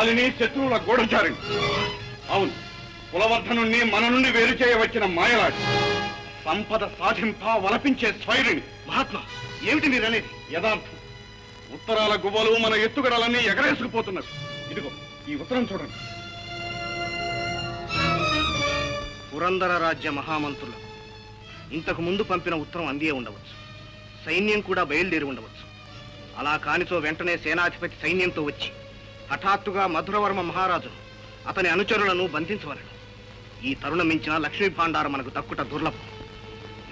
మాలిని శత్రువుల గూఢచారిణి. అవును, కులవర్ధనుణ్ణి మన నుండి వేరు చేయవచ్చిన మాయలాడి, సంపద సాధింప వలపించే స్వైరిణి. మహాత్మా, ఏమిటి మీరనేది? యథార్థం. ఉత్తరాల గువ్వలు మన ఎత్తుగడలన్నీ ఎగరేసుకుపోతున్నవి. ఇదిగో ఈ ఉత్తరం చూడండి. పురందర రాజ్య మహామంత్రులు ఇంతకు ముందు పంపిన ఉత్తరం అందియే ఉండవచ్చు. సైన్యం కూడా బయలుదేరి ఉండవచ్చు. అలా కానిచో వెంటనే సేనాధిపతి సైన్యంతో వచ్చి హఠాత్తుగా మధురవర్మ మహారాజు అతని అనుచరులను బంధించవలను. ఈ తరుణం మించిన లక్ష్మీ భాండారం మనకు దక్కుట దుర్లభం.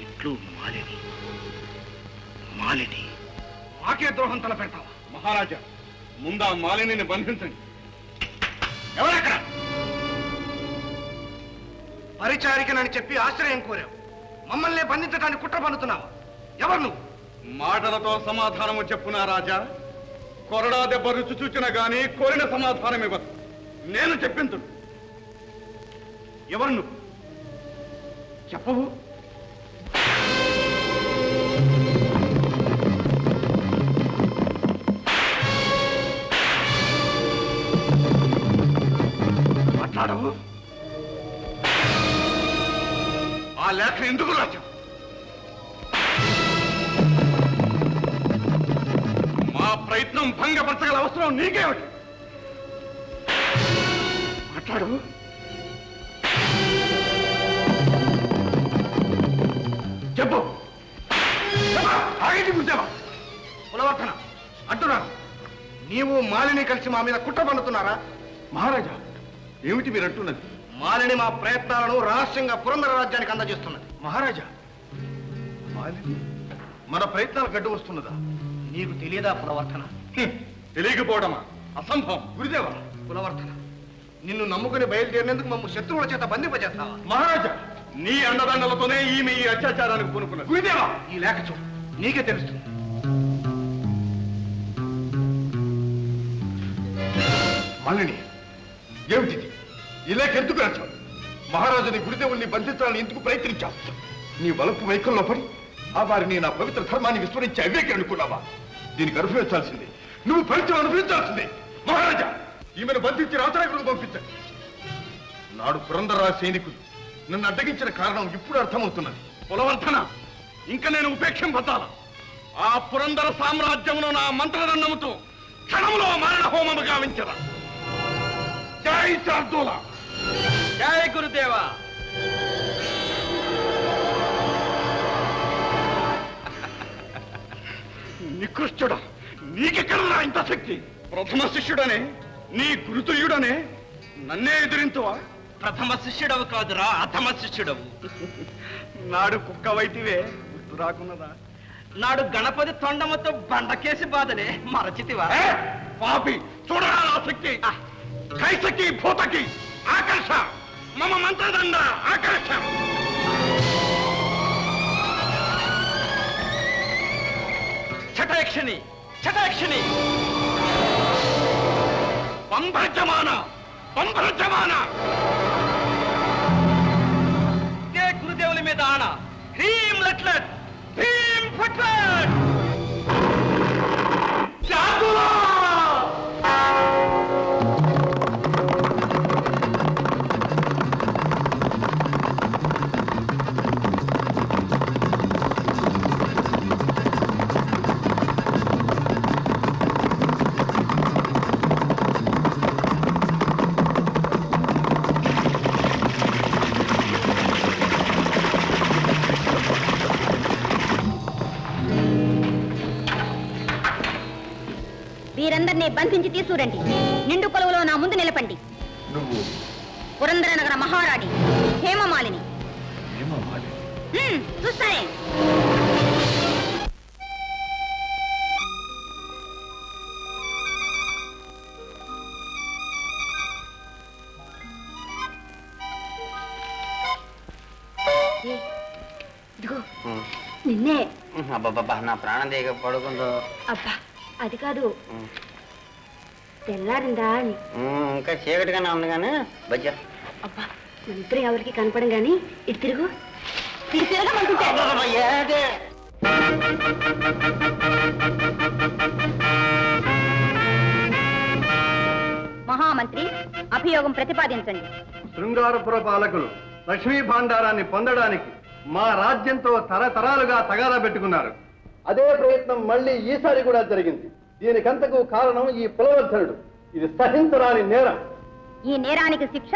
ఇట్లు మాలిని. మాలిని మాకే ద్రోహం తలపెడతావా? మహారాజా, ముందా మాలిని బంధించండి. ఎవరక్కడ? పరిచారికనని చెప్పి ఆశ్రయం కోరావు. మమ్మల్ని బంధించడానికి కుట్ర పన్నుతున్నావా? ఎవరు నువ్వు? మాటలతో సమాధానము చెప్పునా రాజా? కొరడా దెబ్బ రుచి చూచినా గాని కోరిన సమాధానం ఇవ్వదు. నేను చెప్పింతుడు. ఎవరు నువ్వు? చెప్పవు. మాట్లాడవు. ఆ లేఖ ఎందుకు రాజా? మా ప్రయత్నం భంగపరచగల అవసరం నీకేమిటి? మాట్లాడు. చెప్పు. ఆగింది ముందేవా? కులవర్ధన, అడ్డురా. నీవు మాలిని కలిసి మా మీద కుట్ర పన్నుతున్నారా? మహారాజా, ఏమిటి మీరు అంటున్నది? మాలిని మా ప్రయత్నాలను రహస్యంగా పురందర రాజ్యానికి అందజేస్తున్నది. మహారాజా, మాలిని మన ప్రయత్నాలు గడ్డు వస్తున్నదా? నీకు తెలియదా కులవర్ధన? తెలియకపోవడమా? అసంభవం. గురుదేవా, కులవర్ధన, నిన్ను నమ్ముకుని బయలుదేరినందుకు మమ్మ శత్రువుల చేత బంధింపజేస్తావా? మహారాజా, నీ అండదండలతోనే ఈమె ఈ అత్యాచారానికి పూనుకున్నది. గురుదేవా, ఈ లేఖ చూడు, నీకే తెలుస్తుంది. మాలిని, ఏమిటిది? ఈ లేఖ ఎందుకు రాచావు? మహారాజుని గురుదేవుల్ని బంధించాలని ఎందుకు ప్రయత్నించావు? నీ వలపు వైఖంలో పడి ఆ వారిని నా పవిత్ర ధర్మాన్ని విస్మరించి అవేకి అనుకున్నావా? దీనికి అనుభవించాల్సిందే. నువ్వు ఫలితం అనుభవించాల్సిందే. మహారాజా, ఈమెను బంధించి రాచరికులకు పంపించండి. నాడు పురందర సైనికులు నన్ను అడ్డగించిన కారణం ఇప్పుడు అర్థమవుతున్నది. కులవర్ధన, ఇంకా నేను ఉపేక్షింపతాల. ఆ పురందర సామ్రాజ్యమును నా మంత్రదండముతో క్షణములో మారణ హోమము గావించరా. జై శార్దూల. జై గురుదేవా. నికృష్టుడా, నీకెక్కడరా ఇంత శక్తి? ప్రథమ శిష్యుడనే, నీ గురుతుల్యుడనే నన్నే ఎదిరింతువా? ప్రథమ శిష్యుడవు కాదురా, అథమ శిష్యుడవు. నాడు కుక్క వైతివే గుర్తు రాకున్నదా? నాడు గణపతి తొండముతో బండకేసి బాధలే మరచితివా? పాపి, చూడరా నా శక్తి. కైసకి భూతకి ఆకర్ష, మమ మంత్రదండ ఆకర్ష. చటయక్షిణి, చటయక్షిణి. పంభ్రజమాన, పంభ్రజమాన. ఇదే గురుదేవుల మీద ఆణ. హ్రీం లట్లట్, భీం ఫట్లట్. వీరందరినీ బంధించి తీసుకురండి. నిండు కొలువులో నా ముందు నిలపండి. నువ్వు పురందర నగర మహారాణి హేమమాలిని. చూస్తానే. నిన్నే. అబ్బాబ్బా, నా ప్రాణం దిగ పడుకుందో. అబ్బా, అది కాదు, తెల్లారిందా అని. ఇంకా చీకటిగానే ఉంది కానీ బజ్జా. అబ్బా, మన ఇద్దరు ఎవరికి కనపడం గాని ఇటు తిరుగు. తిరగమంటుంటే మహామంత్రి అభియోగం ప్రతిపాదించండి. శృంగారపుర పాలకులు లక్ష్మీ భాండారాన్ని పొందడానికి మా రాజ్యంతో తరతరాలుగా తగాదా పెట్టుకున్నారు. అదే ప్రయత్నం మళ్ళీ ఈసారి కూడా జరిగింది. దీనికంతకు కారణం ఈ పులవర్ధనుడు. ఇది సహించరాని నేరం. ఈ నేరానికి శిక్ష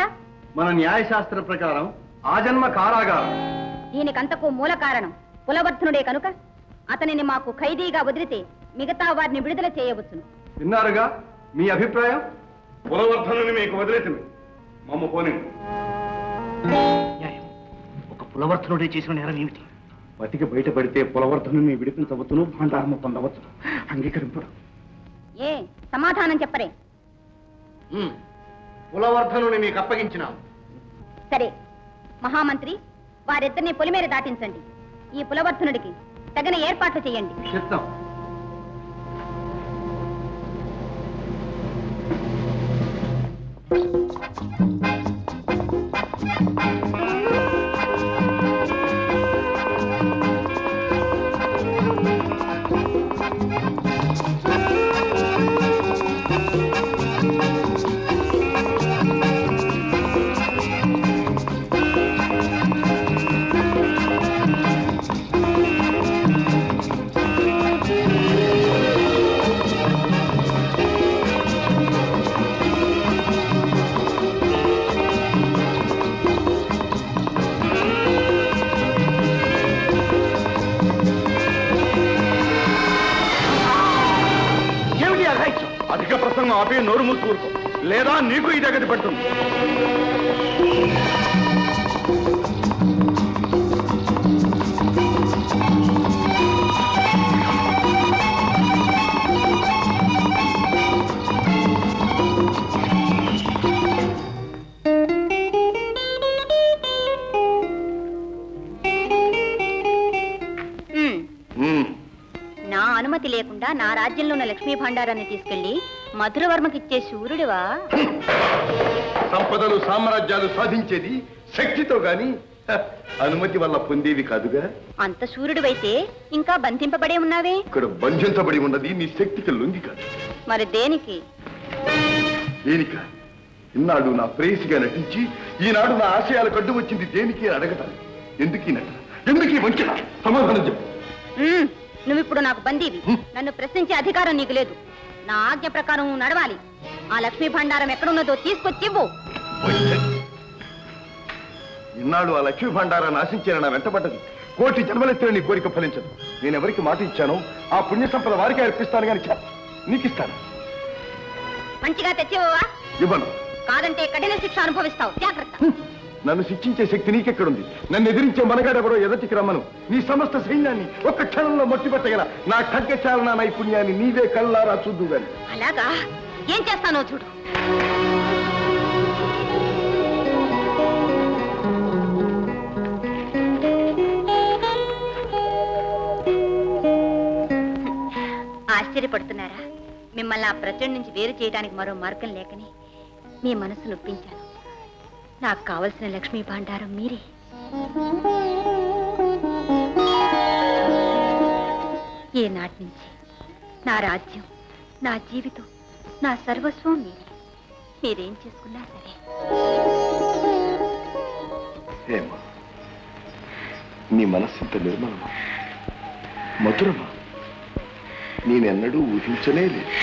మన న్యాయశాస్త్ర ప్రకారం ఆజన్మ కారాగారం. దీనికంతకు మూల కారణం పులవర్ధనుడే కనుక అతనిని మాకు ఖైదీగా వదిలితే మిగతా వారిని విడుదల చేయవచ్చును. విన్నారుగా మీ అభిప్రాయం. పులవర్ధనుని మీకు వదిలేతుంది. మమ్మ పోనీ న్యాయం. ఒక పులవర్ధనుడే చేసిన నేరం ఏమిటి? బతికి బయటపడితే పులవర్ధనుని విడిపించవచ్చును, భాండారము పొందవచ్చును. అంగీకరింపడు. ఏ సమాధానం చెప్పరే. పులవర్ధనుని మీకు అప్పగించినాం. సరే మహామంత్రి, వారిద్దరిని పొలిమేర దాటించండి. ఈ పులవర్ధనుడికి తగిన ఏర్పాట్లు చేయండి. చిత్తం. అధిక ప్రసంగం ఆపి నోరు మూసుకూరుకో, లేదా నీకు ఈ దగ్గర పడుతుంది. నా అనుమతి లేకుండా నా రాజ్యంలో ఉన్న లక్ష్మీ భాండారాన్ని తీసుకెళ్లి మధురవర్మకిచ్చే శూరుడివా? సంపదలు సామ్రాజ్యాలు సాధించేది శక్తితో గాని అనుమతి వల్ల పొందేవి కాదుగా. అంత శూరుడివైతే ఇంకా బంధింపబడే ఉన్నావే. ఇక్కడ బంధించబడి ఉన్నది నీ శక్తికి లొంగి కాదు. మరి దేనికి? దేనిక? ఇన్నాడు నా ప్రేయసిగా నటించి ఈనాడు నా ఆశయాలకు అడ్డు వచ్చింది దేనికి అడగటాలి. ఎందుకీ నట, ఎందుకీ వంచన? సమాధానం చెప్పు. నువ్విప్పుడు నాకు బందీవి. నన్ను ప్రశ్నించే అధికారం నీకు లేదు. నా ఆజ్ఞ ప్రకారం నువ్వు నడవాలి. ఆ లక్ష్మీ భండారం ఎక్కడున్నదో తీసుకొచ్చి ఇవ్వు. ఇన్నాడు ఆ లక్ష్మీ భండారాన్ని ఆశించిన నా వెంటబడ్డది. కోటి జన్మలెత్తిన నీ కోరిక ఫలించదు. నేను ఎవరికి మాట ఇచ్చానో ఆ పుణ్య సంపద వారికి అర్పిస్తాను గాని నీకిస్తాను. మంచిగా తెచ్చివా? ఇవ్వను. కాదంటే కఠిన శిక్ష అనుభవిస్తావు. జాగ్రత్త. నన్ను శిక్షించే శక్తి నీకెక్కడుంది? నన్ను ఎదిరించే మనగాడెవరో ఎదటికి రమ్మను. నీ సమస్త సైన్యాన్ని ఒక్క క్షణంలో మట్టిపట్టగల నా ఖడ్గచాలన నైపుణ్యాన్ని నీవే కళ్ళారా చూద్దు గాని. అలాగా? ఏం చేస్తానో చూడు. ఆశ్చర్యపడుతున్నారా? మిమ్మల్ని ఆ ప్రచండ నుంచి వేరు చేయడానికి మరో మార్గం లేకని మీ మనసు నొప్పించాను. నాకు కావలసిన లక్ష్మీ భాండారం మీరే. ఏనాటి నుంచి నా రాజ్యం, నా జీవితం, నా సర్వస్వం మీరే. మీరేం చేసుకున్నా సరే. ఏమా నీ మనస్సు ఇంత నిర్మలమా, మధురమా? నేనెన్నడూ ఊహించనే లేదు.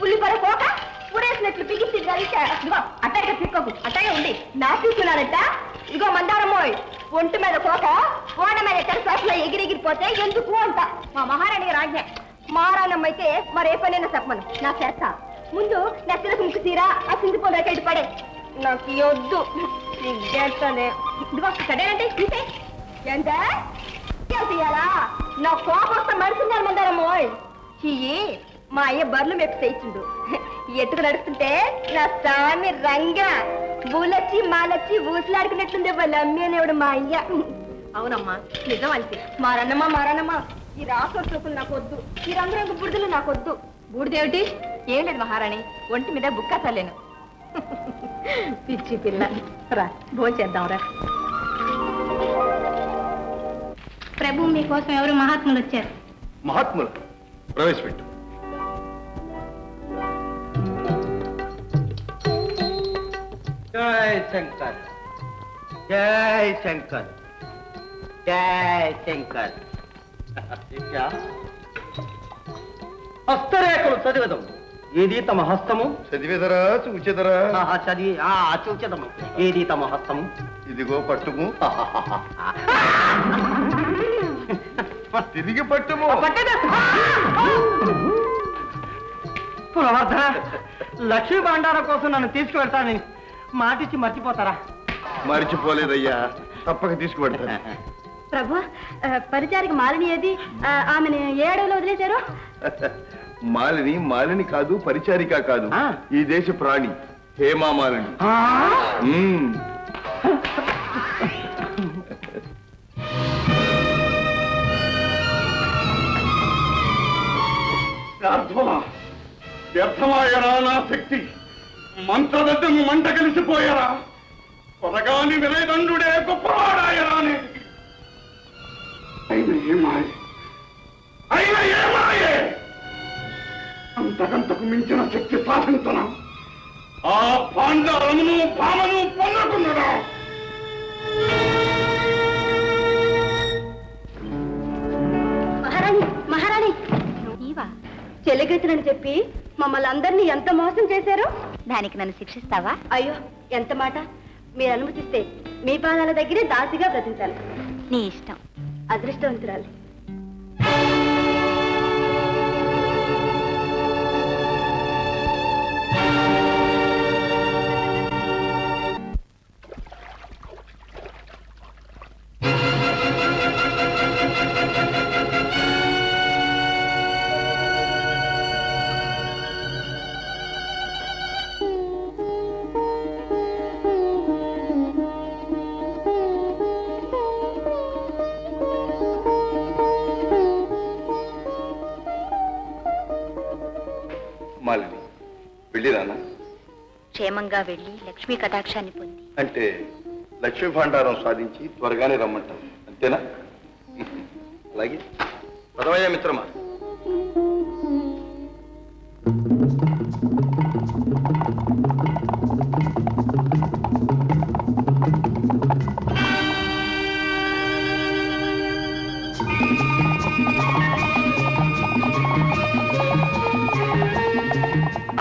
ఉల్లిపర పోక ఉడేసినట్లు పిగిసి అట్టగా పిక్కోకు. అట్టగా ఉండి నా చూస్తున్నానట. ఇగో మందారమ్మోయ్, ఒంటి మీద పోక ఓడ మీద తెరసాట్లో ఎగిరిగిరిపోతే ఎందుకు అంట. మా మహారాణి రాజ్ఞ. మహారాణమ్మ అయితే మరే పనైనా చెప్పమను, నా చేస్తా. ముందు నెత్తలకు ముక్కు తీరా ఆ సింగిపోలు రేకెళ్ళి పడే. నాకు వద్దు, చేస్తానే. ఇదిగో సడేనంటే చూసే ఎంత తీయాలా? నా కోపం మనుషున్నారు మందారమ్మోయ్. చెయ్యి మా అయ్య బర్లు మెప్పు చేయించుండు. ఎట్టుకు నడుస్తుంటే నా స్వామి రంగా బూలొచ్చి మాలొచ్చి ఊసులాడుకున్నట్లుందే వాళ్ళ అమ్మేనేవాడు మా అయ్య. అవునమ్మా, నిజం అంతే. మారన్నమ్మా ఈ రాసోడు చూపులు నాకు వద్దు. ఈ రంగురంగు బుడిదలు నాకు వద్దు. బూడిదేమిటి? ఏం లేదు మహారాణి, ఒంటి మీద బుక్క చల్లేను. పిచ్చి పిల్ల, రా భోజనం చేద్దాం రా. ప్రభు మీకోసం ఎవరు మహాత్ములు వచ్చారు. మహాత్ములు ప్రవేశపెట్టు. జై శంకర్, జై శంకర్, జై శంకర్. హస్తరేఖలు చదివదం. ఏది తమ హస్తము? చదివేదరా చూచెదరా? చదివి చూచదము. ఏది తమ హస్తము? ఇదిగో పట్టుము. తిరిగి పట్టుము. పులవర్ధన, లక్ష్మీ భాండారం కోసం నన్ను తీసుకువెళ్తానని మాటిచ్చి మర్చిపోతారా? మరిచిపోలేదయ్యా, తప్పక తీసుకుపెడతాను. ప్రభు, పరిచారిక మాలిని ఏది? ఆమెను ఏ అడవిలో వదిలేశారు? మాలిని కాదు, పరిచారిక కాదు, ఈ దేశ ప్రాణి హేమా మాలిని. వ్యర్థమాయరా నా శక్తి? మంత్రదద్దము మంట కలిసిపోయారా? త్వరగాని విలయదండుడే గొప్పవాడాయరా నేటికి. అయిన ఏమాయే అంతకంతకు మించిన శక్తి సాధించనా? ఆ పాండారమును భామను పొందకున్నదా? మహారాణి, చెల్లెగెత్తునని చెప్పి మమ్మల్ని అందరినీ ఎంత మోసం చేశారు. దానికి నన్ను శిక్షిస్తావా? అయ్యో, ఎంత మాట! మీరు అనుమతిస్తే మీ పాదాల దగ్గరే దాసిగా బ్రతించాలి. నీ ఇష్టం. అదృష్టవంతురాలి. మాలిని, వెళ్ళిరానా? క్షేమంగా వెళ్ళి లక్ష్మీ కటాక్షాన్ని పొంది. అంటే లక్ష్మీ భాండారం సాధించి త్వరగానే రమ్మంటావు, అంతేనా? అలాగే పదవయ్యా మిత్రమా.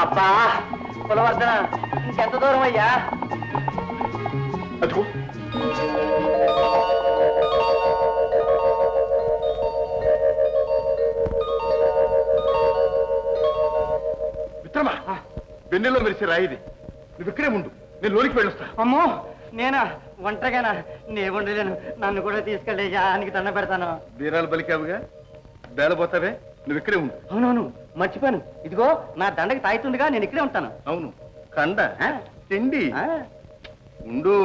అబ్బా పులవర్ధన, ఇంకెంత దూరం అయ్యా? అదిగో మిత్రమా, వెన్నెల్లో మెరిసే రాయిది. నువ్వు ఇక్కడే ఉండు, నేను లోనికి వెళ్ళొస్తా. అమ్మో, నేనా? ఒంటరిగానా? నే ఉండలేను. నన్ను కూడా తీసుకెళ్ళేయా, ఆయనకి దండ పెడతాను. వీరాలు బలికావుగా, బేలపోతావే. నువ్వు ఇక్కడే ఉండు. అవునవును, మర్చిపోయాను. ఇదిగో నా దండకి తాయితుండగా నేను ఇక్కడే ఉంటాను. అవును, కండ తిండి ఉండు.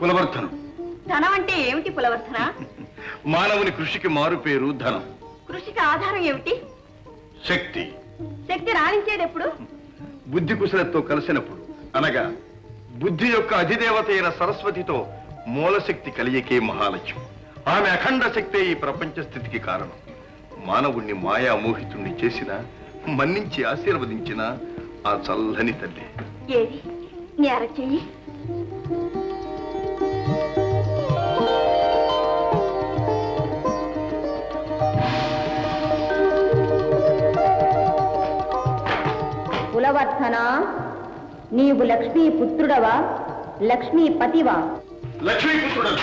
పులవర్ధనం. ధనం అంటే ఏమిటి పులవర్ధన? మానవుని కృషికి మారు పేరు ధనం. కృషికి ఆధారం ఏమిటి? శక్తి. శక్తి రాణించేది ఎప్పుడు? బుద్ధి కుశలతో కలిసినప్పుడు, అనగా బుద్ధి యొక్క అధిదేవత అయిన సరస్వతితో మూలశక్తి కలియకే మహాలక్ష్యం. ఆమె అఖండ శక్తే ఈ ప్రపంచ స్థితికి కారణం. మానవుణ్ణి మాయా మోహితుణ్ణి చేసిన, మన్నించి ఆశీర్వదించిన ఆ చల్లని తల్లి. ఏది నీ అరచెయ్యి? కులవర్ధన, నీవు లక్ష్మీ పుత్రుడవా లక్ష్మీపతివా? లక్ష్మీపుత్రుడు.